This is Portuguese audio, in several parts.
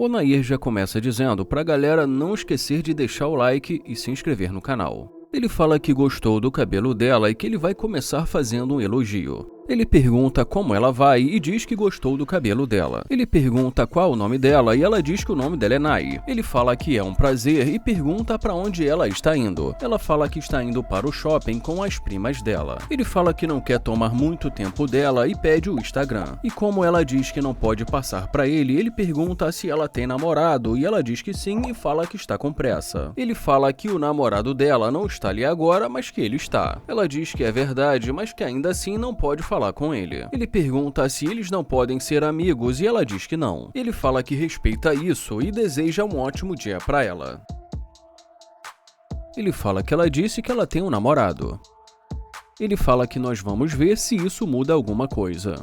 O Nair já começa dizendo pra galera não esquecer de deixar o like e se inscrever no canal. Ele fala que gostou do cabelo dela e que ele vai começar fazendo um elogio. Ele pergunta como ela vai e diz que gostou do cabelo dela. Ele pergunta qual o nome dela e ela diz que o nome dela é Nai. Ele fala que é um prazer e pergunta para onde ela está indo. Ela fala que está indo para o shopping com as primas dela. Ele fala que não quer tomar muito tempo dela e pede o Instagram. E como ela diz que não pode passar para ele, ele pergunta se ela tem namorado e ela diz que sim e fala que está com pressa. Ele fala que o namorado dela não está ali agora, mas que ele está. Ela diz que é verdade, mas que ainda assim não pode falar com ele. Ele pergunta se eles não podem ser amigos e ela diz que não. Ele fala que respeita isso e deseja um ótimo dia para ela. Ele fala que ela disse que ela tem um namorado. Ele fala que nós vamos ver se isso muda alguma coisa.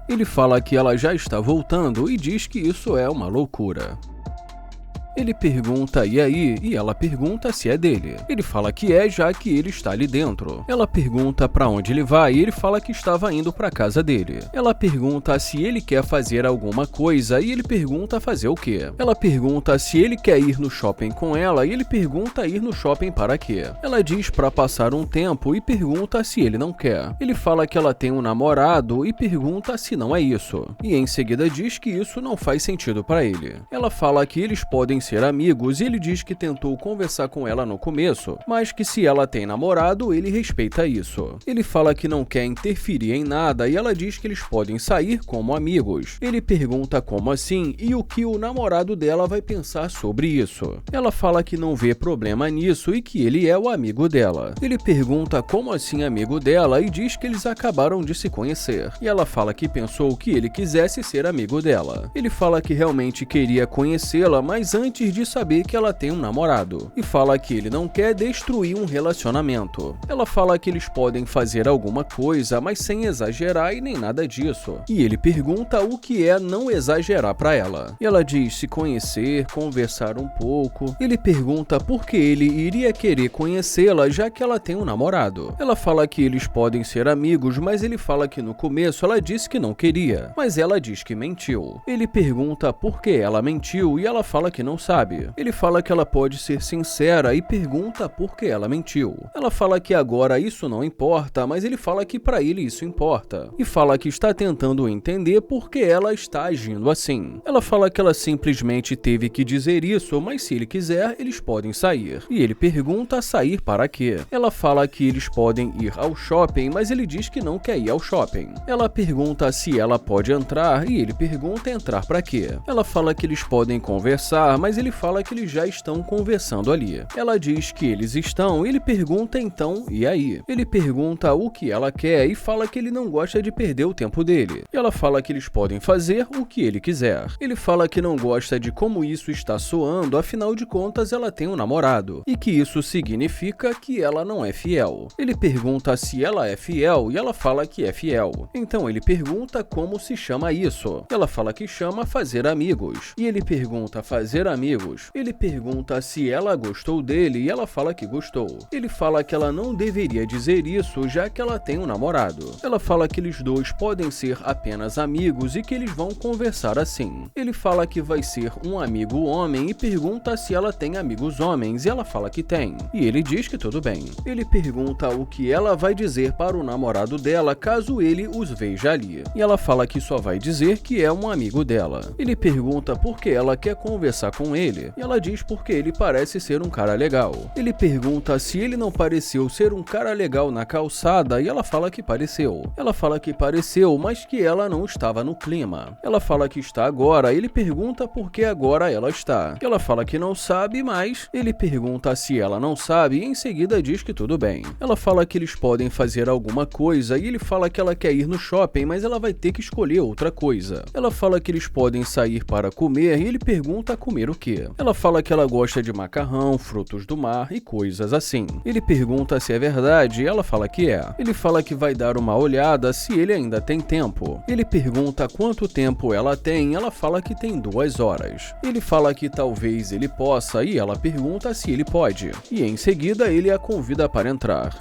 Ele fala que ela já está voltando e diz que isso é uma loucura. Ele pergunta e aí, e ela pergunta se é dele. Ele fala que é, já que ele está ali dentro. Ela pergunta para onde ele vai e ele fala que estava indo para casa dele. Ela pergunta se ele quer fazer alguma coisa e ele pergunta fazer o quê. Ela pergunta se ele quer ir no shopping com ela e ele pergunta ir no shopping para quê. Ela diz para passar um tempo e pergunta se ele não quer. Ele fala que ela tem um namorado e pergunta se não é isso. E em seguida diz que isso não faz sentido para ele. Ela fala que eles podem ser amigos e ele diz que tentou conversar com ela no começo, mas que se ela tem namorado, ele respeita isso. Ele fala que não quer interferir em nada e ela diz que eles podem sair como amigos. Ele pergunta como assim e o que o namorado dela vai pensar sobre isso. Ela fala que não vê problema nisso e que ele é o amigo dela. Ele pergunta como assim amigo dela e diz que eles acabaram de se conhecer. E ela fala que pensou que ele quisesse ser amigo dela. Ele fala que realmente queria conhecê-la, mas antes de saber que ela tem um namorado, e fala que ele não quer destruir um relacionamento. Ela fala que eles podem fazer alguma coisa, mas sem exagerar e nem nada disso. E ele pergunta o que é não exagerar para ela. E ela diz se conhecer, conversar um pouco. Ele pergunta por que ele iria querer conhecê-la, já que ela tem um namorado. Ela fala que eles podem ser amigos, mas ele fala que no começo ela disse que não queria, mas ela diz que mentiu. Ele pergunta por que ela mentiu e ela fala que não sabe. Ele fala que ela pode ser sincera e pergunta por que ela mentiu. Ela fala que agora isso não importa, mas ele fala que para ele isso importa. E fala que está tentando entender por que ela está agindo assim. Ela fala que ela simplesmente teve que dizer isso, mas se ele quiser, eles podem sair. E ele pergunta sair para quê? Ela fala que eles podem ir ao shopping, mas ele diz que não quer ir ao shopping. Ela pergunta se ela pode entrar e ele pergunta entrar para quê? Ela fala que eles podem conversar, mas ele fala que eles já estão conversando ali. Ela diz que eles estão e ele pergunta então, e aí? Ele pergunta o que ela quer e fala que ele não gosta de perder o tempo dele. Ela fala que eles podem fazer o que ele quiser. Ele fala que não gosta de como isso está soando, afinal de contas ela tem um namorado, e que isso significa que ela não é fiel. Ele pergunta se ela é fiel e ela fala que é fiel. Então ele pergunta como se chama isso. Ela fala que chama fazer amigos. E ele pergunta fazer amigos. Ele pergunta se ela gostou dele e ela fala que gostou. Ele fala que ela não deveria dizer isso, já que ela tem um namorado. Ela fala que eles dois podem ser apenas amigos e que eles vão conversar assim. Ele fala que vai ser um amigo homem e pergunta se ela tem amigos homens e ela fala que tem. E ele diz que tudo bem. Ele pergunta o que ela vai dizer para o namorado dela caso ele os veja ali. E ela fala que só vai dizer que é um amigo dela. Ele pergunta por que ela quer conversar com ele. E ela diz porque ele parece ser um cara legal. Ele pergunta se ele não pareceu ser um cara legal na calçada e ela fala que pareceu. Ela fala que pareceu, mas que ela não estava no clima. Ela fala que está agora, ele pergunta por que agora ela está. Ela fala que não sabe, mas ele pergunta se ela não sabe e em seguida diz que tudo bem. Ela fala que eles podem fazer alguma coisa e ele fala que ela quer ir no shopping, mas ela vai ter que escolher outra coisa. Ela fala que eles podem sair para comer e ele pergunta comer o quê. Ela fala que ela gosta de macarrão, frutos do mar e coisas assim. Ele pergunta se é verdade e ela fala que é. Ele fala que vai dar uma olhada se ele ainda tem tempo. Ele pergunta quanto tempo ela tem e ela fala que tem 2 horas. Ele fala que talvez ele possa e ela pergunta se ele pode. E em seguida ele a convida para entrar.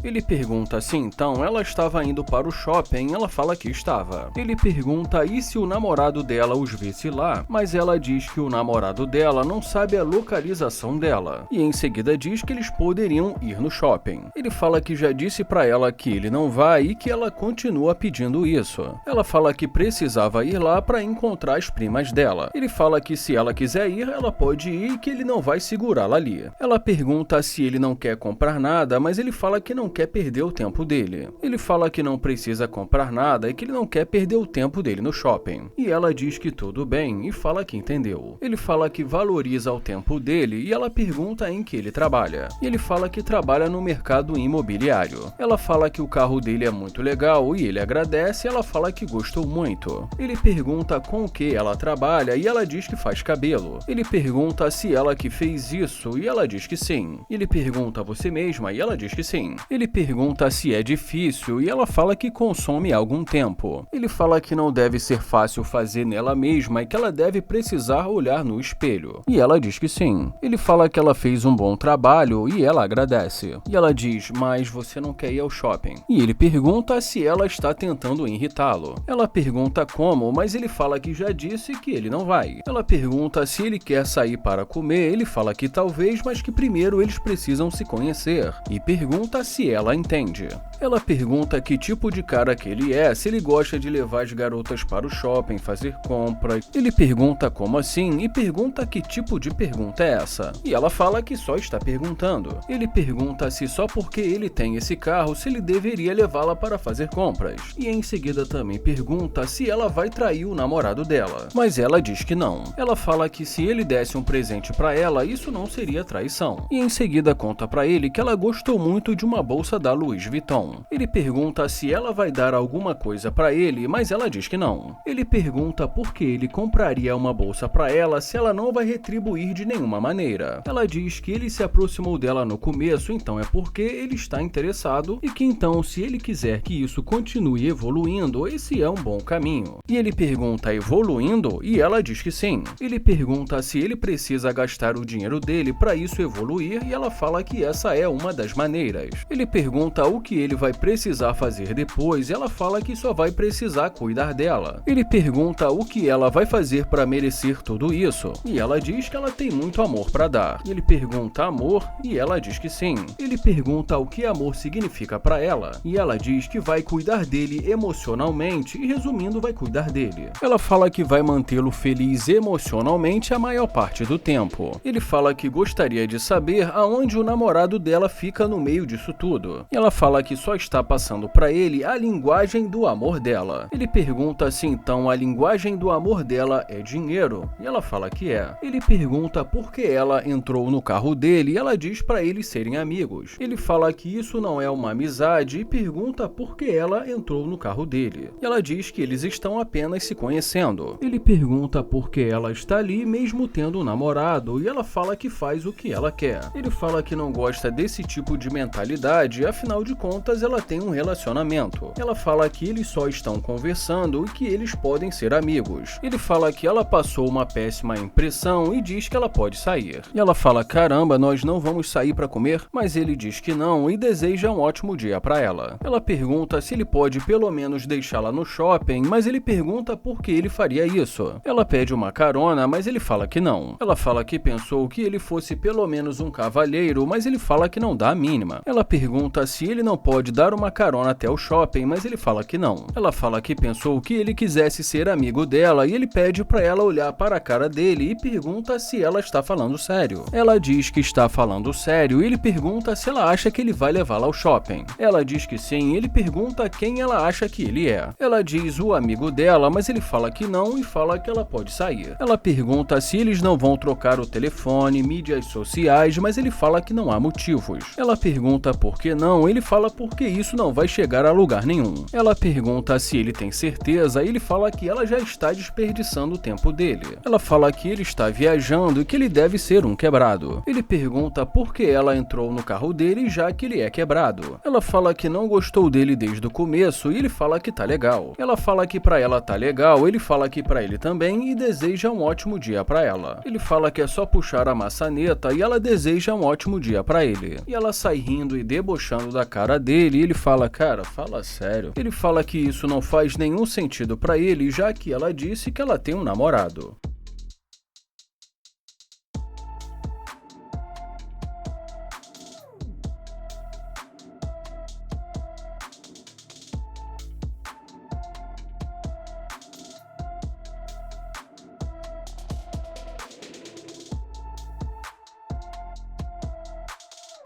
Ele pergunta se então ela estava indo para o shopping, ela fala que estava. Ele pergunta e se o namorado dela os visse lá, mas ela diz que o namorado dela não sabe a localização dela, e em seguida diz que eles poderiam ir no shopping. Ele fala que já disse para ela que ele não vai e que ela continua pedindo isso. Ela fala que precisava ir lá para encontrar as primas dela. Ele fala que se ela quiser ir, ela pode ir e que ele não vai segurá-la ali. Ela pergunta se ele não quer comprar nada, mas ele fala que não quer perder o tempo dele. Ele fala que não precisa comprar nada e que ele não quer perder o tempo dele no shopping. E ela diz que tudo bem e fala que entendeu. Ele fala que valoriza o tempo dele e ela pergunta em que ele trabalha. E ele fala que trabalha no mercado imobiliário. Ela fala que o carro dele é muito legal e ele agradece e ela fala que gostou muito. Ele pergunta com o que ela trabalha e ela diz que faz cabelo. Ele pergunta se ela que fez isso e ela diz que sim. Ele pergunta você mesma e ela diz que sim. Ele pergunta se é difícil e ela fala que consome algum tempo. Ele fala que não deve ser fácil fazer nela mesma e que ela deve precisar olhar no espelho. E ela diz que sim. Ele fala que ela fez um bom trabalho e ela agradece. E ela diz, mas você não quer ir ao shopping? E ele pergunta se ela está tentando irritá-lo. Ela pergunta como, mas ele fala que já disse que ele não vai. Ela pergunta se ele quer sair para comer, ele fala que talvez, mas que primeiro eles precisam se conhecer. E pergunta se ela entende. Ela pergunta que tipo de cara que ele é, se ele gosta de levar as garotas para o shopping, fazer compras. Ele pergunta como assim e pergunta que tipo de pergunta é essa. E ela fala que só está perguntando. Ele pergunta se só porque ele tem esse carro, se ele deveria levá-la para fazer compras. E em seguida também pergunta se ela vai trair o namorado dela. Mas ela diz que não. Ela fala que se ele desse um presente para ela, isso não seria traição. E em seguida conta para ele que ela gostou muito de uma bolsa da Louis Vuitton. Ele pergunta se ela vai dar alguma coisa para ele, mas ela diz que não. Ele pergunta por que ele compraria uma bolsa para ela se ela não vai retribuir de nenhuma maneira. Ela diz que ele se aproximou dela no começo, então é porque ele está interessado e que então se ele quiser que isso continue evoluindo, esse é um bom caminho. E ele pergunta evoluindo e ela diz que sim. Ele pergunta se ele precisa gastar o dinheiro dele para isso evoluir e ela fala que essa é uma das maneiras. Ele pergunta o que ele vai precisar fazer depois e ela fala que só vai precisar cuidar dela. Ele pergunta o que ela vai fazer para merecer tudo isso e ela diz que ela tem muito amor para dar. Ele pergunta amor e ela diz que sim. Ele pergunta o que amor significa para ela e ela diz que vai cuidar dele emocionalmente e resumindo vai cuidar dele. Ela fala que vai mantê-lo feliz emocionalmente a maior parte do tempo. Ele fala que gostaria de saber aonde o namorado dela fica no meio disso tudo. Ela fala que só está passando para ele a linguagem do amor dela. Ele pergunta se então a linguagem do amor dela é dinheiro e ela fala que é. Ele pergunta por que ela entrou no carro dele e ela diz para eles serem amigos. Ele fala que isso não é uma amizade e pergunta por que ela entrou no carro dele. E ela diz que eles estão apenas se conhecendo. Ele pergunta por que ela está ali mesmo tendo um namorado e ela fala que faz o que ela quer. Ele fala que não gosta desse tipo de mentalidade, afinal de contas ela tem um relacionamento. Ela fala que eles só estão conversando e que eles podem ser amigos. Ele fala que ela passou uma péssima impressão e diz que ela pode sair. E ela fala, caramba, nós não vamos sair para comer? Mas ele diz que não e deseja um ótimo dia para ela. Ela pergunta se ele pode pelo menos deixá-la no shopping, mas ele pergunta por que ele faria isso. Ela pede uma carona, mas ele fala que não. Ela fala que pensou que ele fosse pelo menos um cavalheiro, mas ele fala que não dá a mínima. Ela pergunta se ele não pode dar uma carona até o shopping, mas ele fala que não. Ela fala que pensou que ele quisesse ser amigo dela e ele pede para ela olhar para a cara dele e pergunta se ela está falando sério. Ela diz que está falando sério e ele pergunta se ela acha que ele vai levá-la ao shopping. Ela diz que sim e ele pergunta quem ela acha que ele é. Ela diz o amigo dela, mas ele fala que não e fala que ela pode sair. Ela pergunta se eles não vão trocar o telefone, mídias sociais, mas ele fala que não há motivos. Ela pergunta por que não, ele fala porque isso não vai chegar a lugar nenhum. Ela pergunta se ele tem certeza e ele fala que ela já está desperdiçando o tempo dele. Ela fala que ele está viajando e que ele deve ser um quebrado. Ele pergunta por que ela entrou no carro dele já que ele é quebrado. Ela fala que não gostou dele desde o começo e ele fala que tá legal. Ela fala que pra ela tá legal, ele fala que pra ele também e deseja um ótimo dia pra ela. Ele fala que é só puxar a maçaneta e ela deseja um ótimo dia pra ele. E ela sai rindo e debochando debochando da cara dele e ele fala, cara, fala sério. Ele fala que isso não faz nenhum sentido pra ele, já que ela disse que ela tem um namorado.